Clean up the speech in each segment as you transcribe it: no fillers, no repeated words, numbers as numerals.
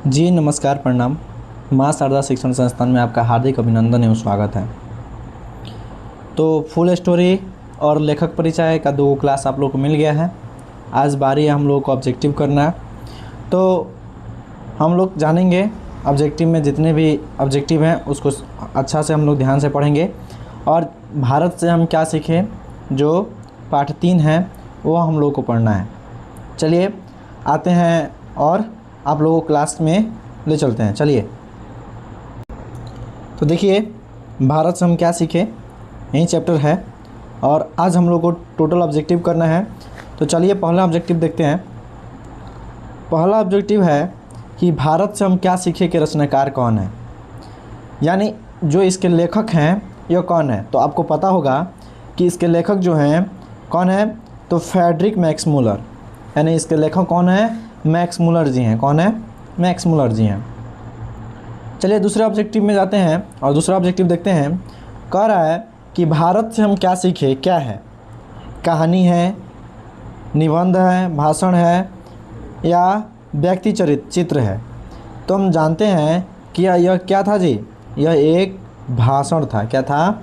जी नमस्कार, प्रणाम। माँ शारदा शिक्षण संस्थान में आपका हार्दिक अभिनंदन एवं स्वागत है। तो फुल स्टोरी और लेखक परिचय का 2 क्लास आप लोग को मिल गया है। आज बारी है हम लोग को ऑब्जेक्टिव करना। तो हम लोग जानेंगे ऑब्जेक्टिव में जितने भी ऑब्जेक्टिव हैं उसको अच्छा से हम लोग ध्यान से पढ़ेंगे और भारत से हम क्या सीखें, जो पाठ 3 है वो हम लोग को पढ़ना है। चलिए आते हैं और आप लोगों को क्लास में ले चलते हैं। चलिए, तो देखिए भारत से हम क्या सीखे, यही चैप्टर है और आज हम लोग को टोटल ऑब्जेक्टिव करना है। तो चलिए पहला ऑब्जेक्टिव देखते हैं। पहला ऑब्जेक्टिव है कि भारत से हम क्या सीखे के रचनाकार कौन है, यानी जो इसके लेखक हैं यह कौन है। तो आपको पता होगा कि इसके लेखक जो हैं कौन है, तो फ्रेडरिक मैक्स मूलर, यानी इसके लेखक कौन है, मैक्स मूलर जी हैं। कौन है, मैक्स मूलर जी हैं। चलिए दूसरे ऑब्जेक्टिव में जाते हैं और दूसरा ऑब्जेक्टिव देखते हैं। कह रहा है कि भारत से हम क्या सीखे, क्या है, कहानी है, निबंध है, भाषण है या व्यक्ति चित्र है। तो हम जानते हैं कि यह क्या था जी, यह एक भाषण था। क्या था,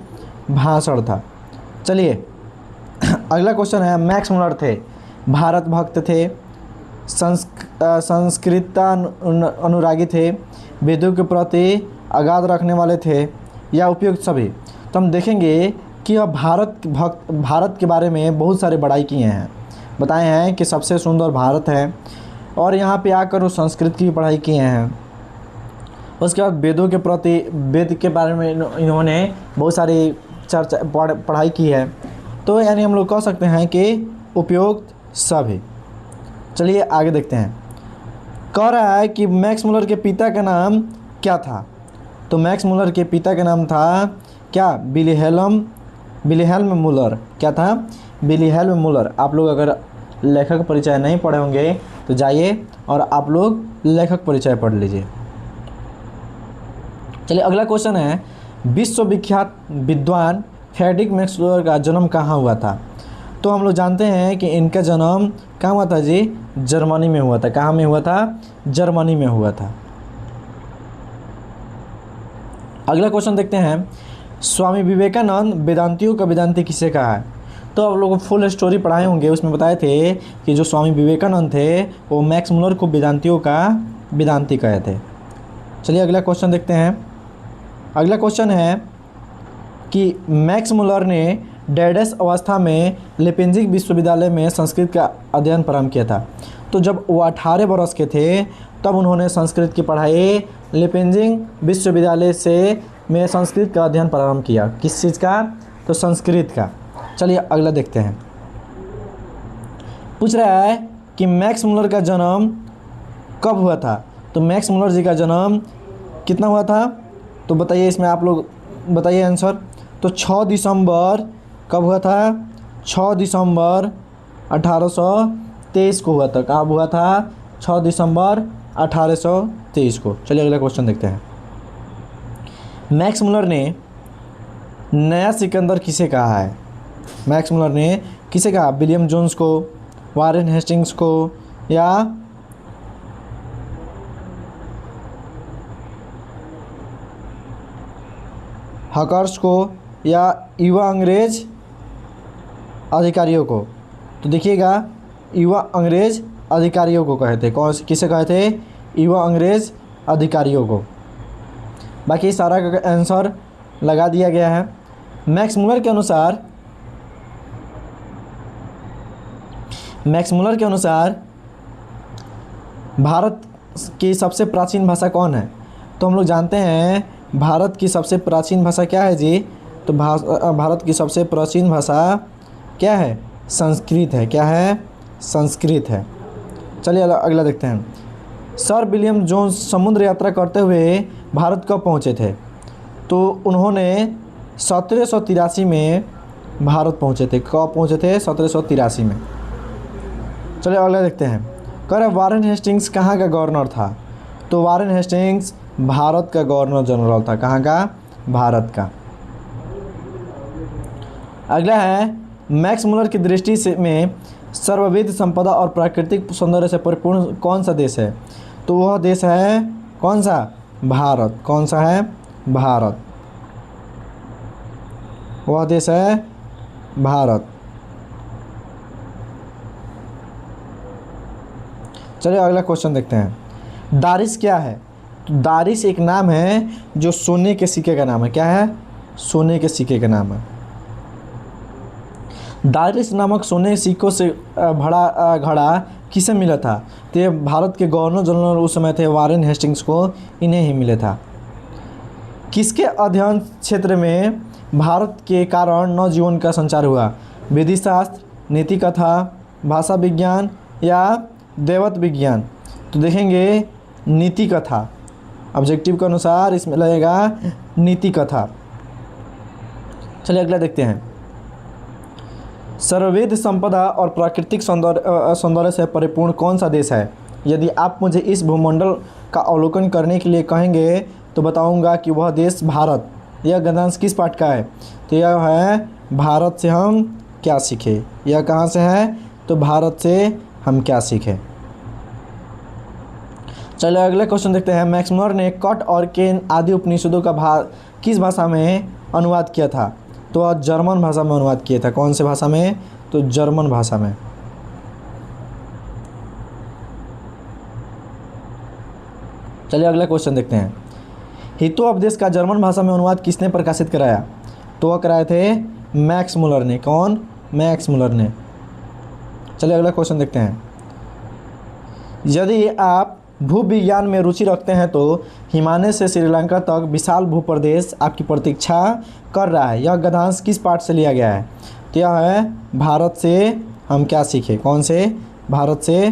भाषण था। चलिए अगला क्वेश्चन है, मैक्स मूलर थे भारत भक्त थे, संस्कृत अनुरागी थे, वेदों के प्रति अगाध रखने वाले थे या उपयुक्त सभी। तो हम देखेंगे कि यह भारत के बारे में बहुत सारे बड़ाई किए हैं, बताए हैं कि सबसे सुंदर भारत है और यहाँ पे आकर वो संस्कृत की भी पढ़ाई किए हैं। उसके बाद वेदों के प्रति, वेद के बारे में इन्होंने बहुत सारी पढ़ाई की है। तो यानी हम लोग कह सकते हैं कि उपयुक्त सभी। चलिए आगे देखते हैं। कह रहा है कि मैक्स मूलर के पिता का नाम क्या था। तो मैक्स मूलर के पिता का नाम था क्या, विल्हेल्म मूलर। क्या था, विल्हेल्म मूलर। आप लोग अगर लेखक परिचय नहीं पढ़े होंगे तो जाइए और आप लोग लेखक परिचय पढ़ लीजिए। चलिए अगला क्वेश्चन है, विश्वविख्यात विद्वान फ्रेडरिक मैक्स मूलर का जन्म कहाँ हुआ था। तो हम लोग जानते हैं कि इनका जन्म कहाँ हुआ था जी, जर्मनी में हुआ था। कहाँ में हुआ था, जर्मनी में हुआ था। अगला क्वेश्चन देखते हैं, स्वामी विवेकानंद वेदांतियों का वेदांती किसे कहा है। तो आप लोगों को फुल स्टोरी पढ़ाए होंगे, उसमें बताए थे कि जो स्वामी विवेकानंद थे वो मैक्स मूलर को वेदांतियों का वेदांती कहे थे। चलिए अगला क्वेश्चन देखते हैं। अगला क्वेश्चन है कि मैक्स मूलर ने डैडस अवस्था में लेपेंजिग विश्वविद्यालय में संस्कृत का अध्ययन प्रारंभ किया था। तो जब वो 18 वर्ष के थे तब उन्होंने संस्कृत की पढ़ाई लेपेंजिग विश्वविद्यालय से में संस्कृत का अध्ययन प्रारंभ किया। किस चीज़ का, तो संस्कृत का। चलिए अगला देखते हैं। पूछ रहा है कि मैक्स मूलर का जन्म कब हुआ था। तो मैक्स मूलर जी का जन्म कितना हुआ था, तो बताइए, इसमें आप लोग बताइए आंसर। तो 6 दिसंबर कब हुआ था, 6 दिसंबर 1823 को हुआ था। कब हुआ था, 6 दिसंबर 1823 को। चलिए अगला क्वेश्चन देखते हैं। मैक्स मूलर ने नया सिकंदर किसे कहा है। मैक्स मूलर ने किसे कहा, विलियम जोन्स को, वारेन हेस्टिंग्स को या हकर्स को या युवा अंग्रेज अधिकारियों को। तो देखिएगा, युवा अंग्रेज अधिकारियों को कहे थे। कौन से, किसे कहे थे, युवा अंग्रेज अधिकारियों को। बाकी सारा का आंसर लगा दिया गया है। मैक्स मूलर के अनुसार भारत की सबसे प्राचीन भाषा कौन है। तो हम लोग जानते हैं भारत की सबसे प्राचीन भाषा क्या है जी, तो भारत की सबसे प्राचीन भाषा क्या है, संस्कृत है। क्या है, संस्कृत है। चलिए अगला देखते हैं। सर विलियम जोन्स समुद्र यात्रा करते हुए भारत कब पहुंचे थे। तो उन्होंने 1783 में भारत पहुंचे थे। कब पहुंचे थे, 1783 में। चलिए अगला देखते हैं। कह रहे वारेन हेस्टिंग्स कहाँ का गवर्नर था। तो वारेन हेस्टिंग्स भारत का गवर्नर जनरल था। कहाँ का, भारत का। अगला है, मैक्स मूलर की दृष्टि से में सर्वविध संपदा और प्राकृतिक सौंदर्य से परिपूर्ण कौन सा देश है। तो वह देश है कौन सा? भारत। कौन सा है? भारत। वह देश है भारत। चलिए अगला क्वेश्चन देखते हैं। दारिश क्या है? तो दारिश एक नाम है जो सोने के सिक्के का नाम है। क्या है? सोने के सिक्के का नाम है। दारिश नामक सोने के सिक्कों से भरा घड़ा किसे मिला था? तो ये भारत के गवर्नर जनरल उस समय थे वारेन हेस्टिंग्स को, इन्हें ही मिले था। किसके अध्ययन क्षेत्र में भारत के कारण नवजीवन का संचार हुआ? विधि शास्त्र, नीति कथा, भाषा विज्ञान या दैवत विज्ञान? तो देखेंगे नीति कथा। ऑब्जेक्टिव के अनुसार इसमें लगेगा नीति कथा। चलिए अगला देखते हैं। सर्ववेद संपदा और प्राकृतिक सौंदर्य से परिपूर्ण कौन सा देश है? यदि आप मुझे इस भूमंडल का अवलोकन करने के लिए कहेंगे तो बताऊंगा कि वह देश भारत। यह गद्यांश किस पाठ का है? तो यह है भारत से हम क्या सीखे। यह कहाँ से है? तो भारत से हम क्या सीखे। चलिए अगले क्वेश्चन देखते हैं। मैक्स मुलर ने कट और केन आदि उपनिषदों का किस भाषा में अनुवाद किया था? तो जर्मन भाषा में अनुवाद किया था। कौन से भाषा में? तो जर्मन भाषा में। चलिए अगला क्वेश्चन देखते हैं। हितोपदेश का जर्मन भाषा में अनुवाद किसने प्रकाशित कराया? तो वह कराए थे मैक्स मुलर ने। कौन? मैक्स मुलर ने। चलिए अगला क्वेश्चन देखते हैं। यदि आप भूविज्ञान में रुचि रखते हैं तो हिमालय से श्रीलंका तक विशाल भूप्रदेश आपकी प्रतीक्षा कर रहा है। यह गद्यांश किस पाठ से लिया गया है? तो यह है भारत से हम क्या सीखे। कौन से? भारत से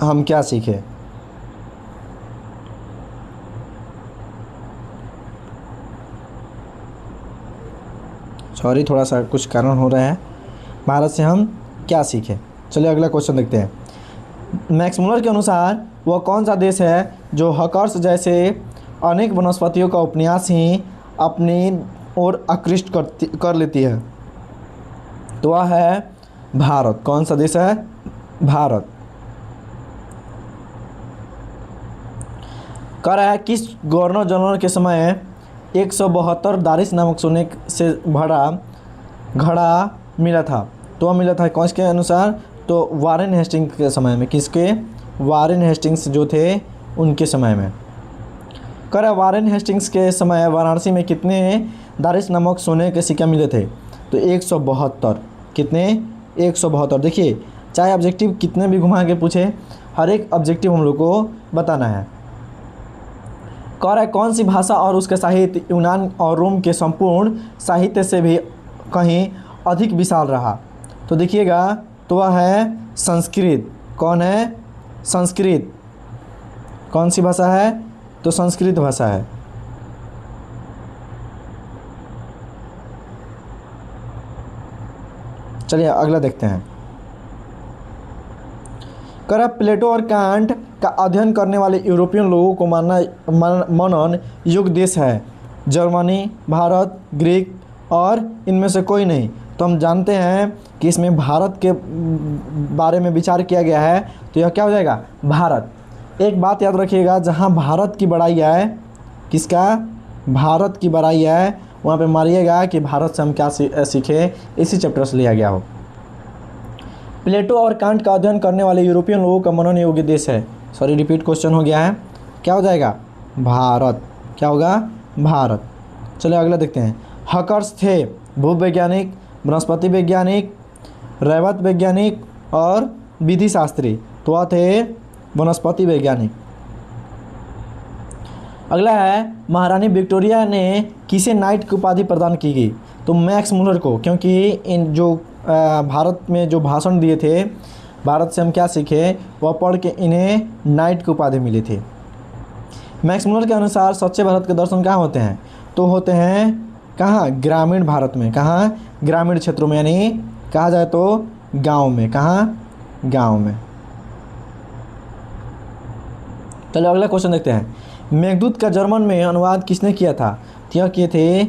हम क्या सीखे। सॉरी, थोड़ा सा कुछ कारण हो रहा है। भारत से हम क्या सीखे। चलिए अगला क्वेश्चन देखते हैं। मैक्स मुलर के अनुसार वह कौन सा देश है जो हकर्स जैसे अनेक वनस्पतियों का उपन्यास ही अपनी ओर आकृष्ट कर लेती है? तो वह है भारत। कौन सा देश है? भारत। कह रहा है किस गवर्नर जनरल के समय 172 दारिश नामक सोने से भरा घड़ा मिला था? तो वह मिला था कौन के अनुसार? तो वारेन हेस्टिंग्स के समय में। किसके? वारेन हेस्टिंग्स जो थे उनके समय में। कह रहा वारेन हेस्टिंग्स के समय वाराणसी में कितने दारिश नामक सोने के सिक्के मिले थे? तो 172। कितने? 172। देखिए चाहे ऑब्जेक्टिव कितने भी घुमा के पूछे, हर एक ऑब्जेक्टिव हम लोग को बताना है। कह रहा है कौन सी भाषा और उसके साहित्य यूनान और रोम के संपूर्ण साहित्य से भी कहीं अधिक विशाल रहा? तो देखिएगा, तो वह है संस्कृत। कौन है? संस्कृत। कौन सी भाषा है? तो संस्कृत भाषा है। चलिए अगला देखते हैं। कर प्लेटो और कांट का अध्ययन करने वाले यूरोपियन लोगों को मनन युग देश है जर्मनी, भारत, ग्रीक और इनमें से कोई नहीं। तो हम जानते हैं कि इसमें भारत के बारे में विचार किया गया है, तो यह क्या हो जाएगा? भारत। एक बात याद रखिएगा, जहाँ भारत की बड़ाई है, किसका? भारत की बड़ाई है, वहाँ पे मारिएगा कि भारत से हम क्या सीखे, इसी चैप्टर से लिया गया हो। प्लेटो और कांट का अध्ययन करने वाले यूरोपियन लोगों का मनन योग्य देश है। सॉरी, रिपीट क्वेश्चन हो गया है। क्या हो जाएगा? भारत। क्या होगा? भारत। चलिए अगला देखते हैं। हकर्स थे भूवैज्ञानिक, वनस्पति वैज्ञानिक, रैवत वैज्ञानिक और विधि शास्त्री। तो वह थे वनस्पति वैज्ञानिक। अगला है महारानी विक्टोरिया ने किसे नाइट की उपाधि प्रदान की गई? तो मैक्स मुलर को, क्योंकि इन जो भारत में जो भाषण दिए थे, भारत से हम क्या सीखे, वह पढ़ के इन्हें नाइट की उपाधि मिली थी। मैक्स मुलर के अनुसार सच्चे भारत के दर्शन कहाँ होते हैं? तो होते हैं कहाँ? ग्रामीण भारत में। कहाँ? ग्रामीण क्षेत्रों में, यानी कहा जाए तो गांव में। कहाँ? गांव में। चलो अगला क्वेश्चन देखते हैं। मेघदूत का जर्मन में अनुवाद किसने किया था? तो यह किए थे,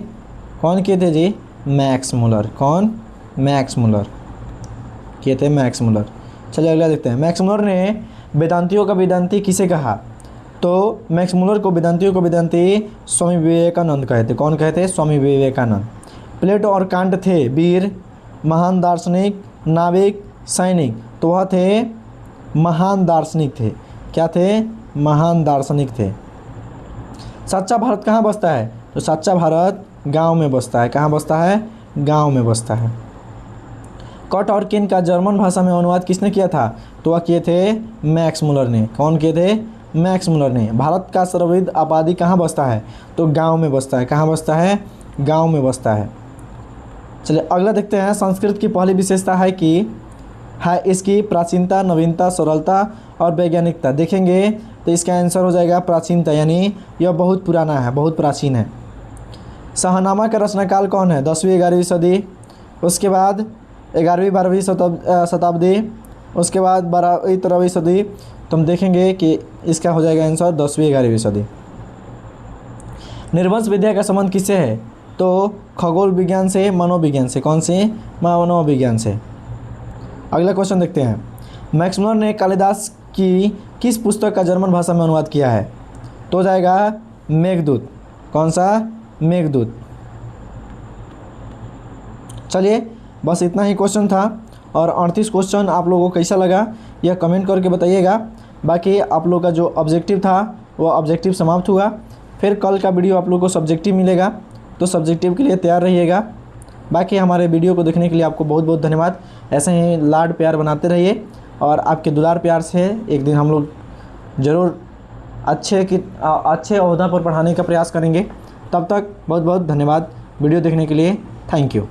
कौन किए थे जी? Max Muller. कौन? मैक्स मुलर किए थे, मैक्स मुलर। चलिए अगला देखते हैं। मैक्स मुलर ने वेदांतियों का वेदांती किसे कहा? तो मैक्स मुलर को वेदांतियों को वेदांती स्वामी विवेकानंद कहते। कौन कहते? स्वामी विवेकानंद। प्लेटो और कांट थे वीर, महान दार्शनिक, नाविक, सैनिक। तो वह थे महान दार्शनिक थे। क्या थे? महान दार्शनिक थे। सच्चा भारत कहाँ बसता है? तो सच्चा भारत गांव में बसता है। कहाँ बसता है? गांव में बसता है। कट और किन का जर्मन भाषा में अनुवाद किसने किया था? तो वह किए थे मैक्स मुलर ने। कौन किए थे? मैक्स मुलर ने। भारत का सर्वविद आबादी कहाँ बसता है? तो गांव में बसता है। कहाँ बसता है? गांव में बसता है। चलिए अगला देखते हैं। संस्कृत की पहली विशेषता है कि इसकी प्राचीनता, नवीनता, सरलता और वैज्ञानिकता। देखेंगे तो इसका आंसर हो जाएगा प्राचीनता, यानी यह बहुत पुराना है, बहुत प्राचीन है। शाहनामा का रचनाकाल कौन है? 10वीं 11वीं सदी। उसके बाद 11वीं 12वीं शताब्दी। उसके बाद 12वीं 13वीं सदी। तो हम देखेंगे कि इसका हो जाएगा आंसर 10वीं 11वीं सदी। निर्वंश विद्या का संबंध किससे है? तो खगोल विज्ञान से, मनोविज्ञान से। कौन से? मनोविज्ञान से। अगला क्वेश्चन देखते हैं। मैक्स मुलर ने कालिदास की किस पुस्तक का जर्मन भाषा में अनुवाद किया है? तो जाएगा मेघदूत। कौन सा? मेघदूत। चलिए बस इतना ही क्वेश्चन था और 38 क्वेश्चन आप लोगों को कैसा लगा यह कमेंट करके बताइएगा। बाकी आप लोग का जो ऑब्जेक्टिव था वो ऑब्जेक्टिव समाप्त हुआ। फिर कल का वीडियो आप लोग को सब्जेक्टिव मिलेगा, तो सब्जेक्टिव के लिए तैयार रहिएगा। बाकी हमारे वीडियो को देखने के लिए आपको बहुत बहुत धन्यवाद। ऐसे ही लाड प्यार बनाते रहिए और आपके दुलार प्यार से एक दिन हम लोग ज़रूर अच्छे ओहदा पर पढ़ाने का प्रयास करेंगे। तब तक बहुत बहुत धन्यवाद वीडियो देखने के लिए। Thank you.